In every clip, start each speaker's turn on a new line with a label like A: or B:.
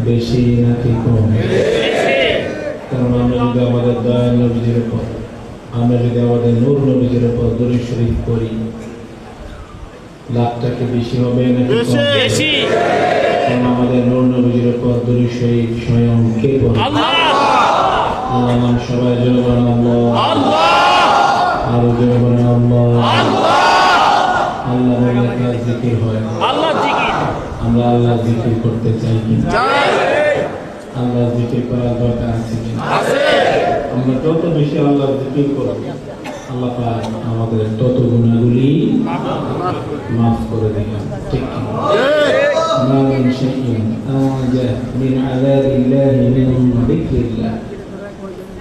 A: বেশি নাকি কম? কারণ আমরা যদি আমাদের দয়াল নবীজির উপর, আমরা যদি আমাদের নূর নবীজির উপর দরুদ শরীফ পড়ি, লাভটা কি বেশি হবে নাকি কম? বেশি। কারণ আমাদের নূর নবীজির উপর দরুদ শরীফ স্বয়ং কে পড়ে? আল্লাহ। আল্লাহ নাম সবাই জোরে বলেন আল্লাহ। আল্লাহ। আরো জোরে বলেন আল্লাহ। আল্লাহ। আল্লাহ বললে কার জিকির হয়? আল্লাহ জিকির। আমরা আল্লাহ জিকির করতে চাই কি? চাই। আল্লাহ জিকির করার দরকার আছে কি? আছে। আমরা যত বেশি আল্লাহ জিকির করব, আল্লাহ পাক আমাদের তত গুনাহগুলি মাফ করে দিবেন। ঠিক কি? মা মিন শাইইন আজা মিন আযাবিল্লাহি মিন যিকরিল্লাহ।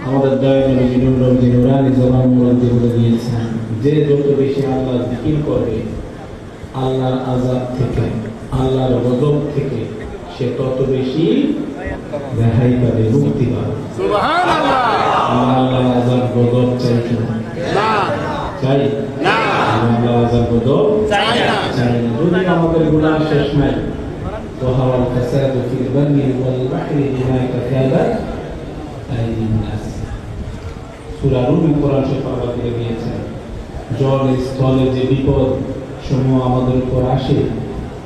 A: আমাদের দয়াময় নবী নূরুল নূরানি জবান মুরাদ্দি বলে দিয়েছেন, যে যত বেশি আল্লাহ জিকির করবে, আল্লাহর আযাব থেকে, আল্লাহর গজব থেকে সে তত বেশি রেহাই পাবে, মুক্তি পাবে। সুবহানাল্লাহ। আল্লাহর আযাব গজব চাই কি না? চাই না। আল্লাহর আযাব গজব চাই না। যদি আমাদের গুনাহ শেষ নাই, ওয়াহাওয়াল ফাসাদু ফিল বাররি ওয়াল বাহরি বিমা কাসাবাত আইদিন নাস। সূরা রুম কোরআন শরীফ আল্লাহ বলে দিয়েছেন, জলে স্থলে যে বিপদ সমূহ আমাদের উপর আসে,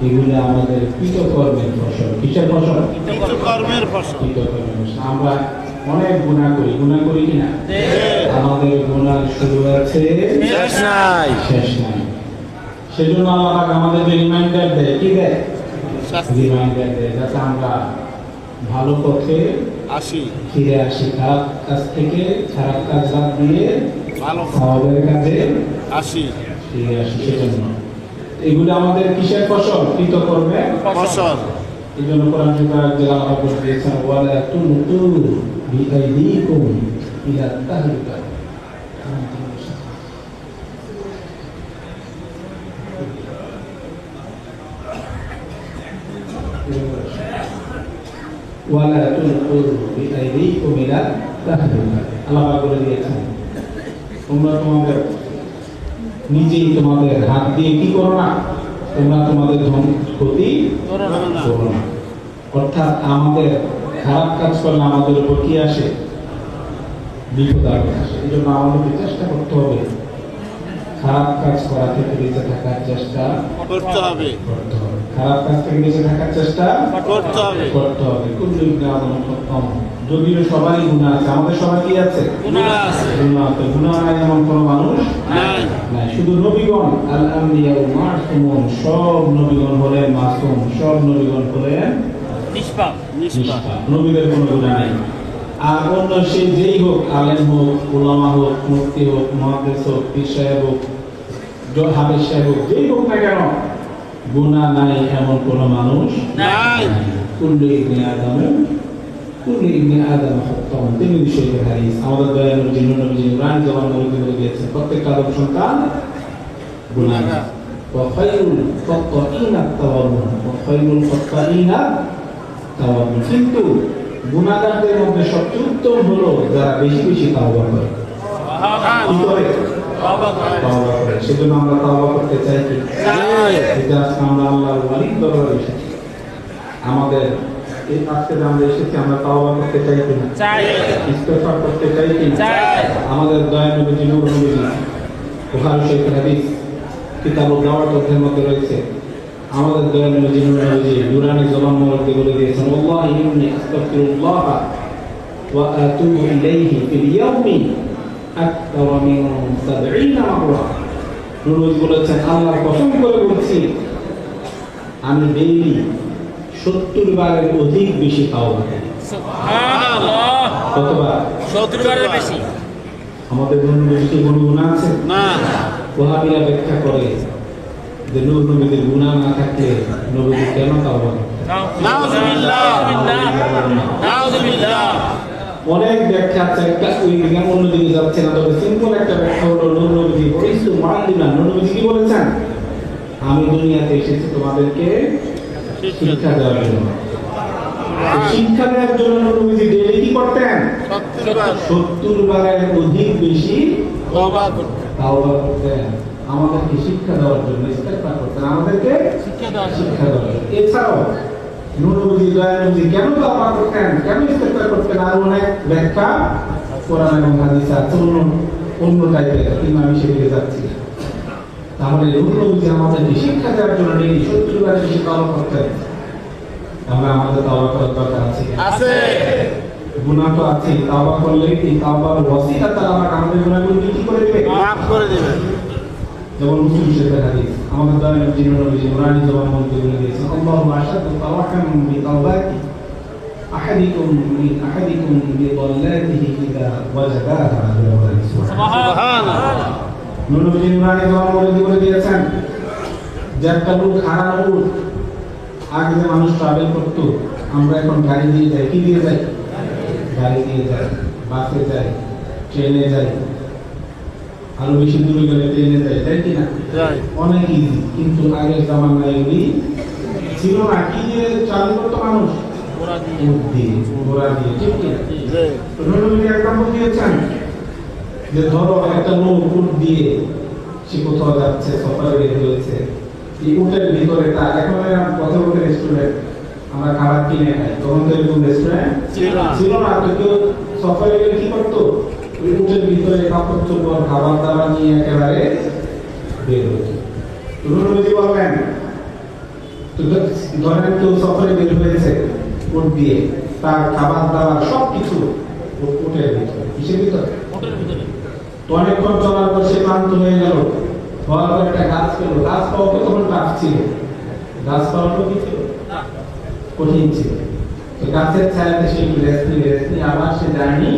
A: এগুলো আমাদের কৃতকর্মের ফসল। কিসের ফসল? কৃতকর্মের ফসল। কৃতকর্মের ফসল। আমরা অনেক গুনাহ করি কিনা? আমাদের গুনার শুরু আছে, শেষ নাই। শেষ নাই। সেজন্য আল্লাহ পাক আমাদেরকে রিমাইন্ডার দেয়, কি দেয়? রিমাইন্ডার দেয়, যাতে আমরা ভালো পথে ফিরে আসি, খারাপ কাজ থেকে, খারাপ কাজ বাদ দিয়ে ভালো সওয়াবের কাজে ফিরে আসি। সেজন্য এগুলো আমাদের কিসের ফসল? কৃতকর্মের ফসল। এই জন্য কোরআন শরীফে আল্লাহ বলেছেন, ওয়ালা তুলকু বিআইদিকুম ইলা তাহলুকা। ওয়ালা তুলকু বিআইদিকুম ইলা তাহলুকা। আল্লাহ বলে দিয়েছেন, তোমরা তোমাদের নিজেই তোমাদের হাত দিয়ে কি করো না, তোমরা তোমাদের ক্ষতি করো না। অর্থাৎ আমাদের খারাপ কাজ করলে আমাদের উপর কি আসে? বিপদ আসে। এই জন্য আমাদেরকে চেষ্টা করতে হবে, খারাপ কাজ করা থেকে বেঁচে থাকার চেষ্টা করতে হবে। খারাপ কাজ থেকে বেঁচে থাকার চেষ্টা করতে হবে। কুল্লু ইবনে আদম খাতাম। যদিও সবারই গুনাহ আছে, আমাদের সবার কি আছে? গুনাহ আছে। গুনাহ নাই এমন কোনো মানুষ নাই। শুধু নবীগণ, আল আম্বিয়া ওয়া মাসুমুন, সব নবীগণ হলেন মাসুম, সব নবীগণ হলেন নিষ্পাপ। নবীদের কোনো গুনাহ নেই। আর অন্য সে যেই হোক, আলেম হোক, উলামা হোক, মুফতি হোক, মুহাদ্দিস হোক, পীর সাহেব হোক, হাফেজ সাহেব হোক, যেই হোক না কেন, গুনাহ নাই এমন কোনো মানুষ নাই। কুল্লু ইবনে আদম খাতাম। তিরমিজি শরীফের হাদিস। আমাদের দয়ালু নবী নূরান জবান মুরাদ্দি বলে দিয়েছেন, প্রত্যেকটা আদম সন্তান গুনাহগার। ওয়া খায়রুল খাত্তাইনা তাওয়াবুন, ওয়া খায়রুল খাত্তাইনা তাওয়াবুন। কিন্তু গুনাহগারদের মধ্যে সবচেয়ে উত্তম হলো যারা বেশি বেশি তাওবা করে। তাওবা করে। সেজন্য আমরা তাওবা করতে চাই কি? চাই। এটা আজকে আমরা আল্লাহর ওয়ালির দরবারে এসেছি। আমাদের এই আজকে আমরা এসেছি, আমরা তাওবা করতে চাই কি না? চাই। ইস্তিগফার করতে চাই কি না? চাই। আমাদের দয়াল নবী নূরুল নবী বুখারী শরীফের হাদিস কিতাবুদ দাওয়াত অধ্যায়ের মধ্যে রয়েছে, আমাদের দয়াল নবী নূরানি জবান মুরাদ্দি বলে দিয়েছেন, ওয়াল্লাহি ইন্নী আস্তাগফিরুল্লাহ ওয়া আতুবু ইলাইহি ফিল ইয়াওমি আকতার মিন 70 মাররা। নবী বলেছেন, আল্লাহর কসম করে বলছি, আমি ডেইলি 70 বারের অধিক বেশি তাওবা করি। সুবহানাল্লাহ। কতবার? 70 বারের বেশি। আমাদের কোনো বেশি কোনো গুনাহ আছে? না। ওয়াহাবীরা ব্যাখ্যা করে যে নূর নবীদের গুনাহ না থাকলে নবীজি কেন তাওবা করতেন? অনেক ব্যাখ্যা আছে, একটা ওই দিকে অন্যদিকে যাচ্ছে না, তবে সিম্পল একটা ব্যাখ্যা হলো নূর নবীজি বলেছেন মুআল্লিমান, নূর নবীজি কি বলেছেন? আমি দুনিয়াতে এসেছি তোমাদেরকে শিক্ষা দেওয়ার জন্য। শিক্ষা দেওয়ার জন্য নূর নবীজি ডেইলি কি করতেন? 70 বারের অধিক বেশি তাওবা করতেন। আমাদেরকে শিক্ষা দেওয়ার জন্য, ইস্তেগফার করতেন, আমাদেরকে শিক্ষা দেওয়ার জন্য। এছাড়াও নূর নবীজি দয়াল নবীজি কেন তাওবা করতেন, কেন ইস্তেগফার করতেন, আর অনেক ব্যাখ্যা কোরআন এবং হাদিসে আছে, অন্য টাইপের, কিন্তু আমি সেদিকে যাচ্ছি না। তাহলে নূর নবীজি আমাদেরকে শিক্ষা দেওয়ার জন্য ডেইলি 70 বারের বেশি তাওবা করতেন। আমরা আমাদের তাওবা করার দরকার আছে। গুনাহ তো আছে, তাওবা করলে এই তাওবার ওয়াসিলা তাআলা আমাদের গুনাহগুলো কি করে দিবে? মাফ করে দিবে। যেমন মুসলিম শরীফের হাদিস, আমাদের দয়াল নবী নুরানি জবান মধ্যে বলে দিয়েছেন, আল্লাহু আশাদু তাওয়াক্কান বিতাওবাতি আহাদিকুম বিদাল্লাতিহি ইযা ওয়াজাদাহা। সুবহানাল্লাহ। নবী নুরানি জবান মধ্যে বলে দিয়েছেন যে একটা লোক হারানো উট, আগে যে মানুষ ট্রাভেল করতো, আমরা এখন গাড়ি দিয়ে যাই, কি দিয়ে যাই? গাড়ি দিয়ে যাই, বাসে যাই, ট্রেনে যাই, আরো বেশি দূরে গেলে ট্রেনে যাই, তাই কিনা? অনেক ইজি। কিন্তু আগের জামানায় এগুলি ছিল না। কি দিয়ে ট্রাভেল করতো মানুষ? ঘোড়া দিয়ে, ঠিক কিনা? নবী এক্সাম্পল দিয়েছেন যে ধরো একটা লোক উট দিয়ে সে কোথাও যাচ্ছে, সফরে বের হয়েছে, এই উটের ভিতরে তার, এখন কথা বলতে রেস্টুরেন্ট আমরা খাবার কিনে খাই, তখন তো এরকম রেস্টুরেন্ট ছিল না। তো কেউ সফরে গেলে কি করতো? ওই উটের ভিতরে কাপড় চোপড় খাবার দাবার নিয়ে একেবারে বের হতো। নবী বললেন, তো ধরেন কেউ সফরে বের হয়েছে উট দিয়ে, তার খাবার দাবার সবকিছু উটের ভিতরে, কিসের ভিতরে? তো অনেকক্ষণ চলার পর সে ক্লান্ত হয়ে গেল, হওয়ার পর একটা গাছ পেল। গাছ পাওয়া তখন টাফ ছিল, গাছ পাওয়া কি ছিল? কঠিন ছিল। তো গাছের ছায়াতে সে রেস্ট নিয়ে আবার সে জার্নি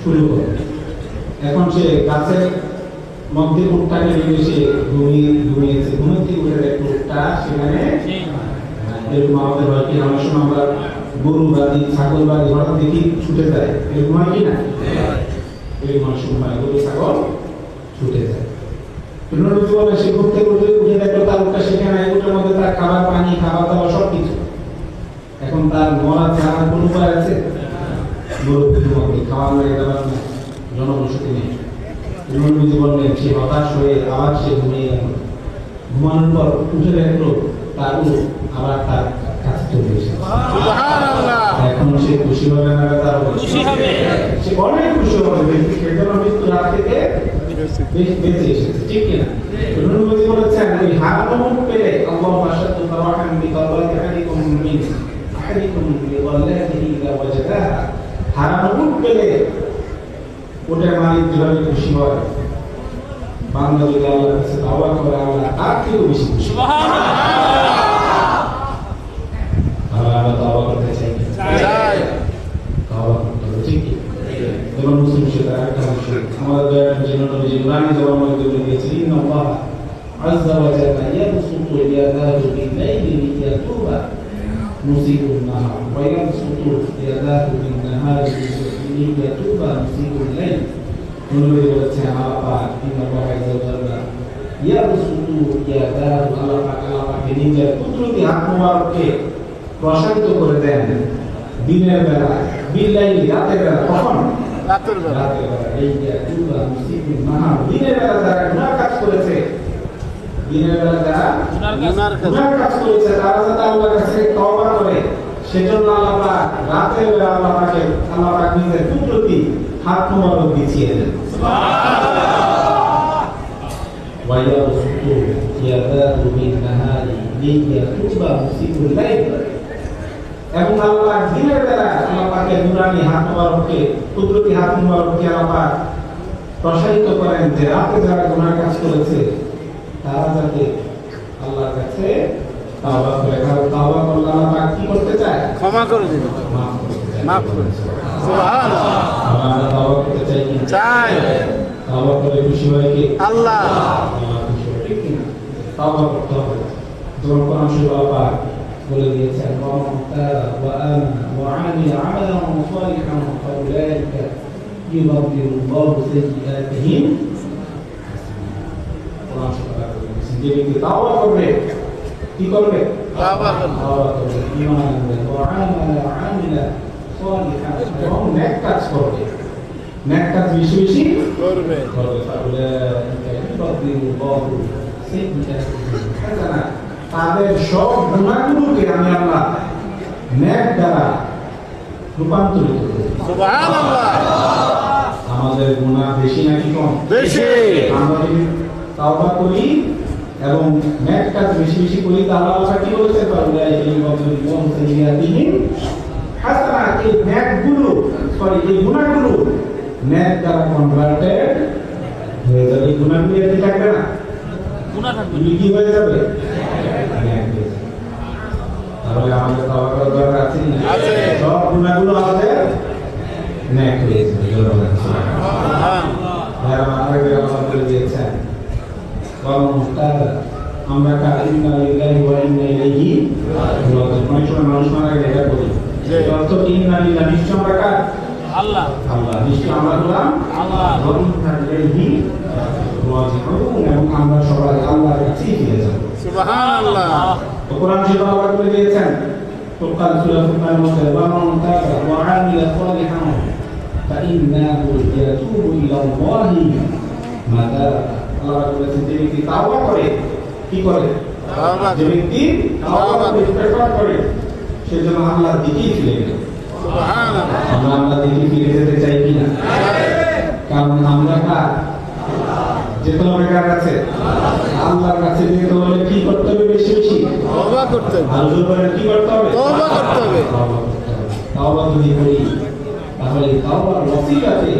A: শুরু করল। এখন সে গাছের মধ্যে উটটাকে নিয়ে সে ঘুমিয়েছে, ঘুমোতে উঠে দেখল উটটা সেখানে। এরকম আমাদের হয় কি, অনেক সময় আমরা গরু বাদি, ছাগল বাদি হঠাৎ দেখি ছুটে যায়, এরকম হয় কি না? এরকম অনেক সময় গরু ছাগল ছুটে যায়। নবী বলে সে ঘুরতে ঘুরতে উঠে দেখলো তার উটটা সেখানে, উটের মধ্যে তার খাবার পানি, খাবার দাবার সবকিছু। এখন তার মরা ছাড়ার কোনো উপায় আছে? গরুর মধ্যে খাওয়ার লাগে, দাবার না, জনবসতি নেই। নবী বললেন, সে হতাশ হয়ে আবার সে ঘুমিয়ে গেল। ঘুমানোর পর উঠে দেখলো তার উট আবার তার কাছে চলে এসেছে। এখন সে খুশি হবে না? তার খুশি হবে, সে অনেক খুশি হবে, সেজন্য মৃত্যুর হাত থেকে বেঁচে এসেছে, ঠিক কিনা? নবী বলেছেন, ওই হারানো উট পেলে আল্লাহু আশাদু তাওয়াক্কান বিতাওবাতি আহাদিকুম বিদাল্লাতিহি ইযা ওয়াজাদাহা। হারানো উট পেলে ওটার মালিক যেভাবে খুশি হয়, বান্দা যদি আল্লাহর কাছে তাওবা করে, আল্লাহ তার থেকেও বেশি খুশি। আমরা তাওবা করতে চাই, তাওবা করতে হবে, ঠিক কি? যেমন মুসলিম শরীফের আরেকটা হাদিস, আমাদের দয়ার নবী নুরানি জবান মধ্যে বলে দিয়েছেন, ইন্নাল্লাহ আযজা ওয়া জাল্লা ইয়াবসুতু ইয়াদাহু বিল-লাইলি লিয়াতুবা মুসিবুন নাহার ওয়া ইয়াবসুতু ইয়াদাহু বিন-নাহারি লিয়াতুবা মুসিবুল লাইল। নবী বলেছেন, আল্লাহ ইন্নাল্লাহ আযজা ওয়া জাল্লা ইয়াবসুতু ইয়াদাহু, আল্লাহ নিজের কুদরতি হাত মোবারককে প্রসারিত করে দেন দিনের বেলা, বিল-লাইলি রাতের বেলা। কখন? রাতের বেলা। এই ইয়াতুবা মুসিবুন নাহার, দিনের বেলা যারা গুনাহ কাজ করেছে, দিনের বেলা যারা গুনাহ কাজ করেছে, তারা যাতে আল্লাহর কাছে তওবা করে, সেজন্য আল্লাহ পাক রাতের বেলা আল্লাহ পাক নিজের কুদরতি হাত মোবারক বিছিয়ে দেন। সুবহানাল্লাহ। ওয়া ইয়াবসুতু ইয়াদাহু বিন-নাহারি লিয়াতুবা মুসিবুল লাইল। এবং আল্লাহ দিনের বেলা আল্লাহ পাকের নুরানি হাত মোবারককে, কুদরতি হাত মোবারককে আল্লাহ পাক প্রসারিত করেন যে রাতে যারা গুনাহ কাজ করেছে তারা যাতে আল্লাহর কাছে তাওবা করে। কারণ তাওবা করলে আল্লাহ পাক কি করতে চায়? ক্ষমা করে দিবেন, মাফ করে। সুবহানাল্লাহ। আমরা তাওবা করতে চাই কি? চাই। তাওবা করে খুশি হয় কি? আল্লাহ। আল্লাহ খুশি হয়, ঠিক না? তাওবা করতে হবে। যেমন কোরআন শরীফে আল্লাহ বলে দিয়েছেন ওয়া তাআলা ওয়া আমানা ওয়া আমিলা আমালান সালিহান ফাউলাইকা ইউবাদদিলুল্লাহু সাইয়্যাতিহিম কোরআন শরীফে যে ব্যক্তি তাওবা করবে কি করবে? তাওবা করবে, ঈমান আনবে, ওয়া আমিলা সালিহান এবং নেক কাজ করবে, নেক কাজ বেশি বেশি করবে ফাউলাইকা ইউবাদদিলুল্লাহু সাইয়্যাতিহিম হাসানা, তাদের সব গুনাহগুলোকে আমি আল্লাহ নেক দ্বারা রূপান্তরিত করি। সুবহানাল্লাহ। আমাদের গুনাহ বেশি নাকি কম? বেশি। আমরা যদি তাওবা করি এবং নেক কাজ বেশি বেশি করি তাহলে আল্লাহ কি বলেছেন? তাহলে এই বছর সাইয়্যাতিহিম হাসানা, এই নেকগুলো এই গুনাহগুলো নেক দ্বারা কনভার্টেড হয়ে যাবে। গুনাহগুলো কি থাকবে না? গুনাহ থাকবে, কি হয়ে যাবে? তাহলে আমাদের তাওবা করার দরকার আছে না? আছে। সব গুনাহগুলো আমাদের নেক হয়ে যাবে। সুবহানাল্লাহ। আল্লাহ বলে দিয়েছেন আমরা ইন্না লিল্লাহি ওয়া ইন্না ইলাইহি রাজিউন। মানুষ মারা গেলে এটা বলি অর্থ ইন্না লিল্লাহি, নিশ্চয় আমরা কার? আল্লাহ। আল্লাহ, নিশ্চয় আমরা হলাম আল্লাহ। ওয়া ইন্না ইলাইহি রাজিউন, এবং আমরা সবাই আল্লাহর কাছেই ফিরে যাব। সুবহানাল্লাহ। কোরআন শরীফে আল্লাহ বলে দিয়েছেন ফুরকান সূরা ফুরকানের মধ্যে ওয়া মান তাবা ওয়া আমিলা সালিহান ফাইন্নাহু ইয়াতুবু ইলাল্লাহি মাতাবা। আল্লাহ বলেছেন যে ব্যক্তি তাওবা করে কি করে? তাওবা। যে ব্যক্তি তাওবা করে ইস্তেগফার করে সেজন্য আল্লাহর দিকেই ফিরে যায়। সুবহানাল্লাহ। আমরা আল্লাহর দিকে ফিরে যেতে চাই কি না? কারণ আমরা কার? যেতে হবে কার কাছে? আল্লাহর কাছে যেতে হলে কি করতে হবে? বেশি বেশি তাওবা করতে হবে। আর জোরে কি করতে হবে? তাওবা করতে হবে। তাওবা যদি করি তাহলে তাওবার ওসিলাতে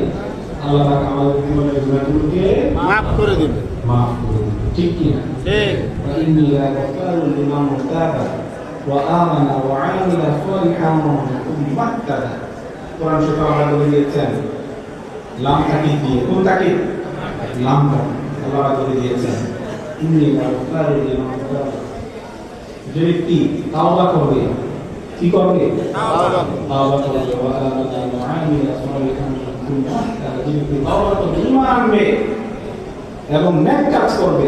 A: আল্লাহ পাক আমাদের জীবনের গুনাহগুলোকে maaf করে দিবেন। maaf করে দিবেন, ঠিক কি না? ঠিক। ইন্নী লাগাফারু লিমান তাবা ওয়া আমানা ওয়া আমিলা সালিহান সুম্মা ইহতাদা। কোরআন শরীফে আল্লাহ বলে দিয়েছেন লাম তাকিদ দিয়ে, কোন তাকিদ? লাম তাকিদ। আল্লাহ বলে দিয়েছেন ইন্নী লাগাফারু লিমান তাবা, যে ব্যক্তি তাওবা করবে কি করবে? তাওবা করবে ওয়া আমানা ওয়া আমিলা সালিহান সুম্মা ইহতাদা, যে ব্যক্তি তাওবা করবে, ঈমান আনবে এবং নেক কাজ করবে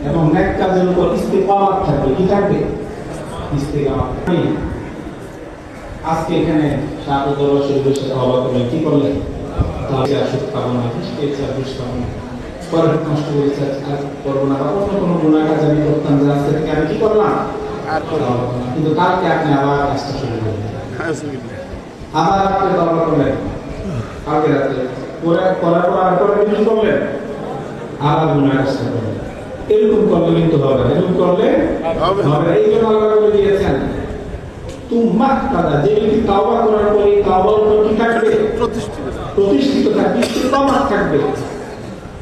A: এবং নেক কাজের উপর ইস্তিকামাত থাকবে। কি থাকবে? ইস্তিকামাত। আজকে এখানে শাহাদাতুল শরীফে তাওবা করলে কি করলেন? তাওবা আসুক কামনা, ইস্তেগফার বুঝ কামনা, পরে নষ্ট করেছে আর করব না, বা অন্য কোনো গুনাহ কাজ আমি করতাম যে আজকে থেকে আমি কি করলাম আর করব না, কিন্তু কালকে আপনি আবার কাজটা শুরু করলেন, আবার আপনি তাওবা করলেন কালকে রাতে, পরে করার পর আর পরে কি করলেন? আবার গুনাহ কাজটা করলেন। এরকম করলে কিন্তু হবে না, এরকম করলে হবে না। এই জন্য আল্লাহ বলে দিয়েছেন তুম্মা ইহতাদা, যে ব্যক্তি তাওবা করার পরে তাওবার উপর কি থাকবে? প্রতিষ্ঠিত থাকবে, ইস্তিকামাত থাকবে,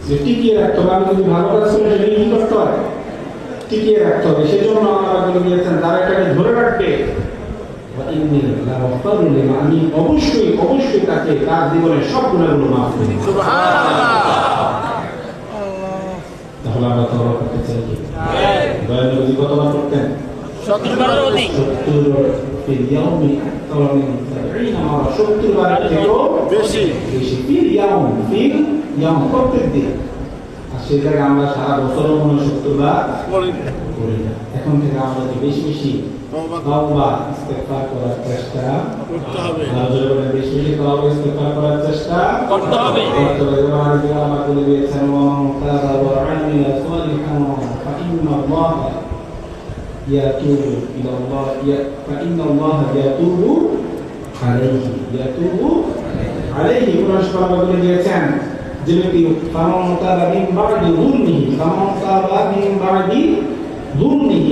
A: যে টিকিয়ে রাখতে হবে। আমি যদি ভালো কাজ করি সেটা কি করতে হয়? টিকিয়ে রাখতে হবে। সেজন্য আল্লাহ বলে দিয়েছেন যারা এটাকে ধরে রাখবে আমি অবশ্যই অবশ্যই তাকে তার জীবনের সব গুনাহগুলো মাফ করে দেব। সুবহানাল্লাহ। তাহলে আমরা তওবা করতে চাই কি? দয়াল নবী কতবার করতেন? 70 বারের অধিক। 70 ফিল ইয়াউমি আকতার মিন 70 মারা, 70 বারের থেকেও বেশি বেশি। ফিল ইয়াউম প্রত্যেক দিন। আর সেই জায়গায় আমরা সারা বছরও মনে 70 বার করি না। এখন থেকে আমরা বেশি বেশি তাওবা ইস্তেগফার করার চেষ্টা করতে হবে। আমাদের বেশি বেশি তাওবা ইস্তেগফার করার চেষ্টা করতে হবে। আল্লাহ বলে দিয়েছেন ওয়া তাবা ওয়া আমিলা সালিহান ফাইন্নাল্লাহ ইয়াতুবু ইলাল্লাহ ফাইন্নাল্লাহ ইয়াতুবু আলাইহি। কোরআন শরীফে বলে দিয়েছেন যে ব্যক্তি ফামান তাবা মিন বা'দি যুলমিহি